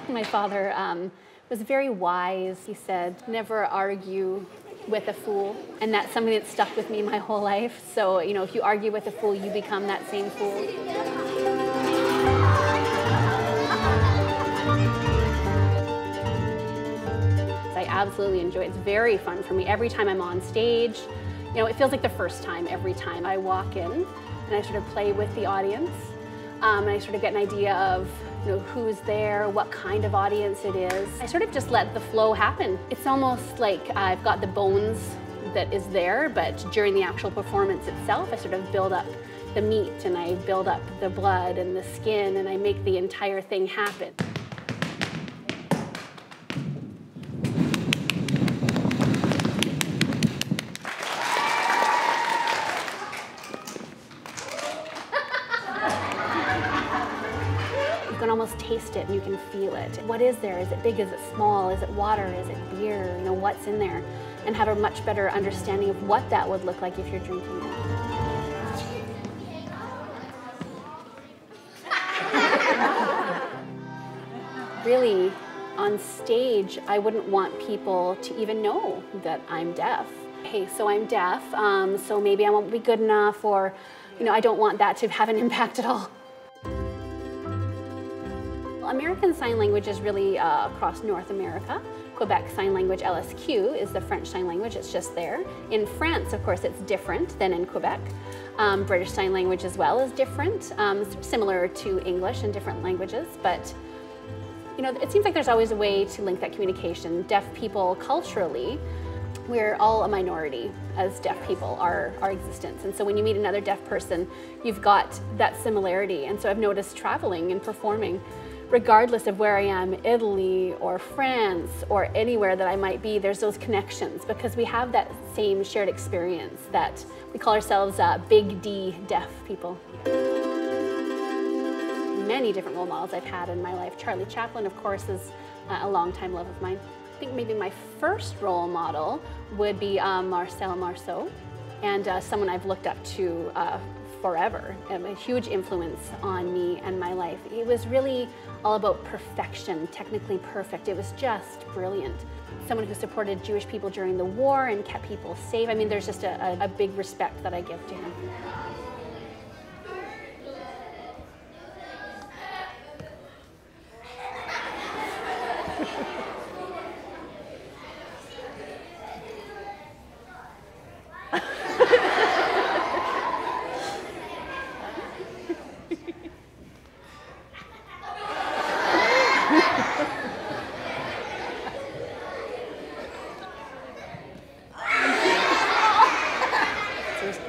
My father was very wise. He said, never argue with a fool. And that's something that stuck with me my whole life. So, you know, if you argue with a fool, you become that same fool. I absolutely enjoy it. It's very fun for me. Every time I'm on stage, you know, it feels like the first time every time I walk in and I sort of play with the audience. And I sort of get an idea of, you know, who's there, what kind of audience it is. I sort of just let the flow happen. It's almost like I've got the bones that is there, but during the actual performance itself, I sort of build up the meat and I build up the blood and the skin and I make the entire thing happen. You can almost taste it and you can feel it. What is there? Is it big? Is it small? Is it water? Is it beer? You know, what's in there? And have a much better understanding of what that would look like if you're drinking it. Really, on stage, I wouldn't want people to even know that I'm deaf. Hey, so I'm deaf, so maybe I won't be good enough, or, you know, I don't want that to have an impact at all. American Sign Language is really across North America. Quebec Sign Language LSQ is the French Sign Language, it's just there. In France, of course, it's different than in Quebec. British Sign Language as well is different, similar to English in different languages, but you know, it seems like there's always a way to link that communication. Deaf people culturally, we're all a minority as deaf people, our existence. And so when you meet another deaf person, you've got that similarity. And so I've noticed traveling and performing, regardless of where I am, Italy or France or anywhere that I might be, there's those connections because we have that same shared experience that we call ourselves big D deaf people. Many different role models I've had in my life. Charlie Chaplin, of course, is a longtime love of mine. I think maybe my first role model would be Marcel Marceau, and someone I've looked up to forever, a huge influence on me and my life. It was really all about perfection, technically perfect. It was just brilliant. Someone who supported Jewish people during the war and kept people safe. I mean, there's just a big respect that I give to him.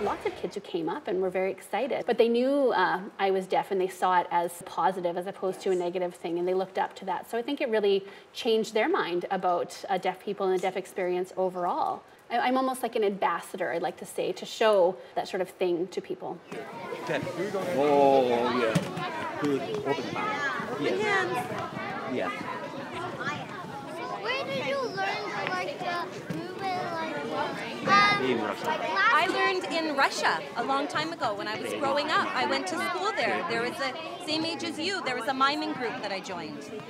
Lots of kids who came up and were very excited, but they knew I was deaf and they saw it as positive as opposed to a negative thing, and they looked up to that. So I think it really changed their mind about deaf people and the deaf experience overall. I'm almost like an ambassador, I'd like to say, to show that sort of thing to people. Oh, yeah. Good. Open the mouth. Open hands. Yes. Where did you learn like to move it like In Russia. I learned in Russia a long time ago when I was growing up. I went to school there. There was the same age as you. There was a miming group that I joined. Can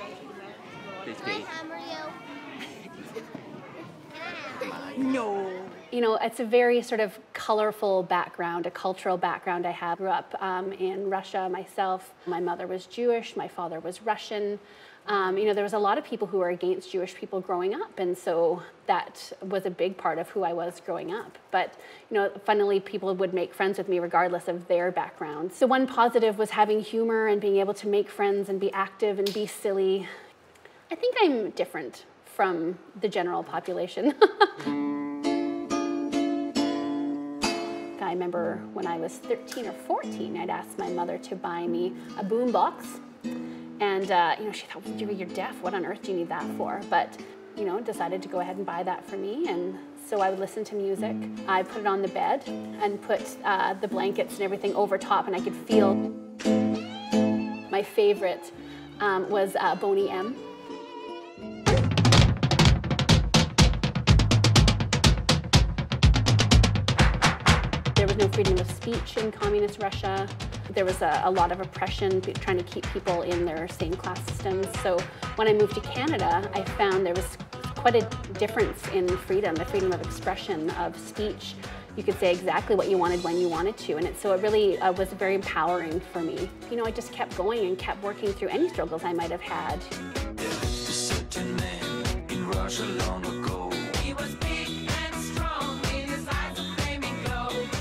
I hammer you? No. You know, it's a very sort of colorful background, a cultural background I have. I grew up in Russia myself. My mother was Jewish, my father was Russian. You know, there was a lot of people who were against Jewish people growing up, and so that was a big part of who I was growing up. But, you know, funnily, people would make friends with me regardless of their backgrounds. So one positive was having humor and being able to make friends and be active and be silly. I think I'm different from the general population. I remember when I was 13 or 14, I'd asked my mother to buy me a boom box. And, you know, she thought, well, you're deaf, what on earth do you need that for? But, you know, decided to go ahead and buy that for me. And so I would listen to music. I put it on the bed and put the blankets and everything over top, and I could feel. My favorite was Boney M. There was no freedom of speech in communist Russia. there was a lot of oppression trying to keep people in their same class systems. So when I moved to Canada, I found there was quite a difference in freedom, the freedom of expression, of speech. You could say exactly what you wanted when you wanted to, and so it really was very empowering for me. You know, I just kept going and kept working through any struggles I might have had.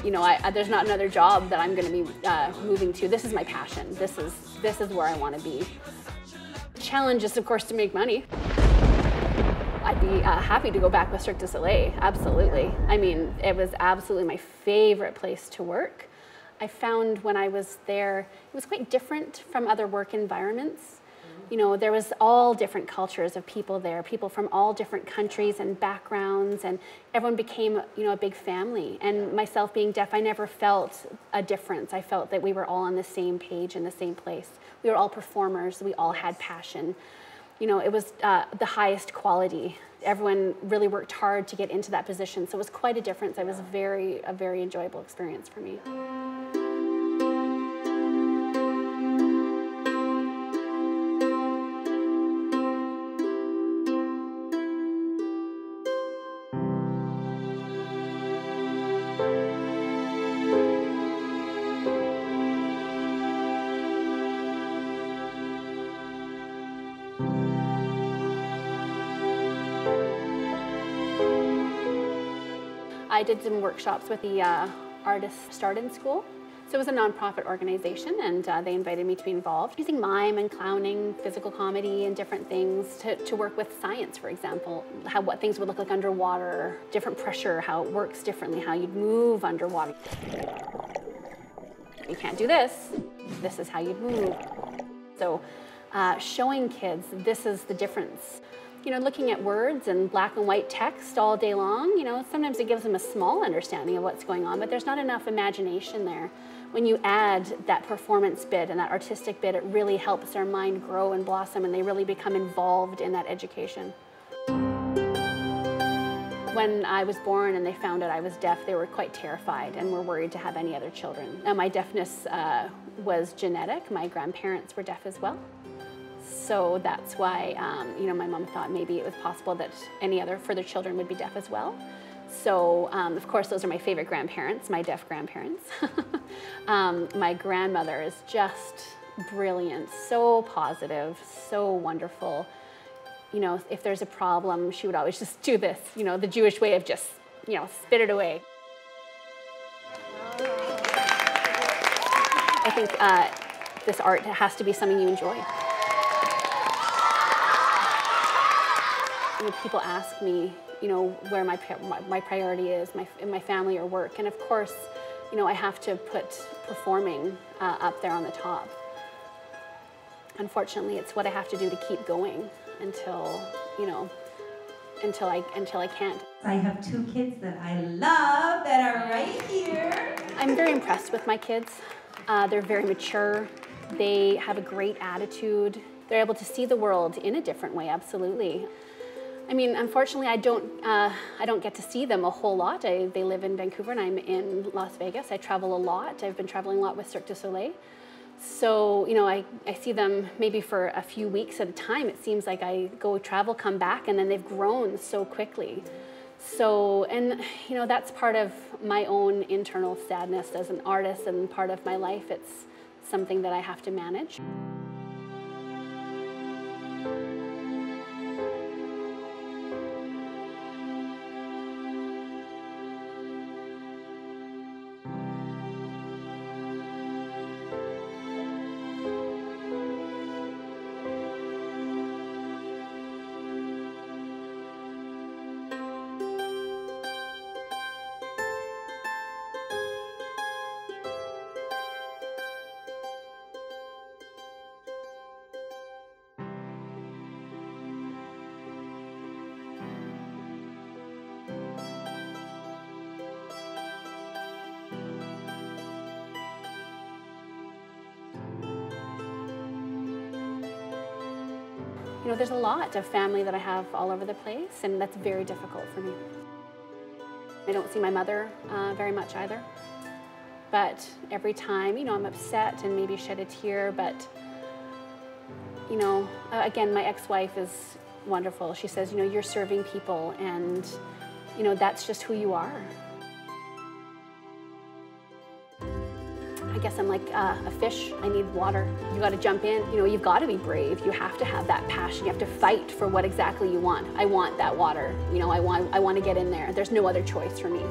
You know, there's not another job that I'm going to be moving to. This is my passion. This is where I want to be. The challenge is, of course, to make money. I'd be happy to go back with Cirque du Soleil, absolutely. I mean, it was absolutely my favorite place to work. I found when I was there, it was quite different from other work environments. You know, there was all different cultures of people there, people from all different countries and backgrounds, and everyone became, you know, a big family. And myself being deaf, I never felt a difference. I felt that we were all on the same page in the same place. We were all performers, we all had passion. You know, it was the highest quality. Everyone really worked hard to get into that position, so it was quite a difference. It was a very enjoyable experience for me. I did some workshops with the Artists Start-In School. So it was a nonprofit organization, and they invited me to be involved using mime and clowning, physical comedy, and different things to work with science, for example, what things would look like underwater, different pressure, how it works differently, how you'd move underwater. You can't do this. This is how you'd move. So showing kids this is the difference. You know, looking at words and black and white text all day long, you know, sometimes it gives them a small understanding of what's going on, but there's not enough imagination there. When you add that performance bit and that artistic bit, it really helps their mind grow and blossom, and they really become involved in that education. When I was born and they found out I was deaf, they were quite terrified and were worried to have any other children. Now, my deafness was genetic. My grandparents were deaf as well. So that's why, you know, my mom thought maybe it was possible that any other further children would be deaf as well. So, of course, those are my favorite grandparents, my deaf grandparents. My grandmother is just brilliant, so positive, so wonderful. You know, if there's a problem, she would always just do this, you know, the Jewish way of just, you know, spit it away. I think this art has to be something you enjoy. You know, people ask me, you know, where my priority is, my family or work, and of course, you know, I have to put performing up there on the top. Unfortunately, it's what I have to do to keep going until, you know, until I can't. I have two kids that I love that are right here. I'm very impressed with my kids. They're very mature. They have a great attitude. They're able to see the world in a different way, absolutely. I mean, unfortunately, I don't get to see them a whole lot. They live in Vancouver and I'm in Las Vegas. I travel a lot. I've been traveling a lot with Cirque du Soleil. So, you know, I see them maybe for a few weeks at a time. It seems like I go travel, come back, and then they've grown so quickly. So, and, you know, that's part of my own internal sadness as an artist and part of my life. It's something that I have to manage. You know, there's a lot of family that I have all over the place, and that's very difficult for me. I don't see my mother very much either. But every time, you know, I'm upset and maybe shed a tear, but, you know, again, my ex-wife is wonderful. She says, you know, you're serving people and, you know, that's just who you are. I guess I'm like a fish. I need water. You got to jump in. You know, you've got to be brave. You have to have that passion. You have to fight for what exactly you want. I want that water. You know, I want to get in there. There's no other choice for me.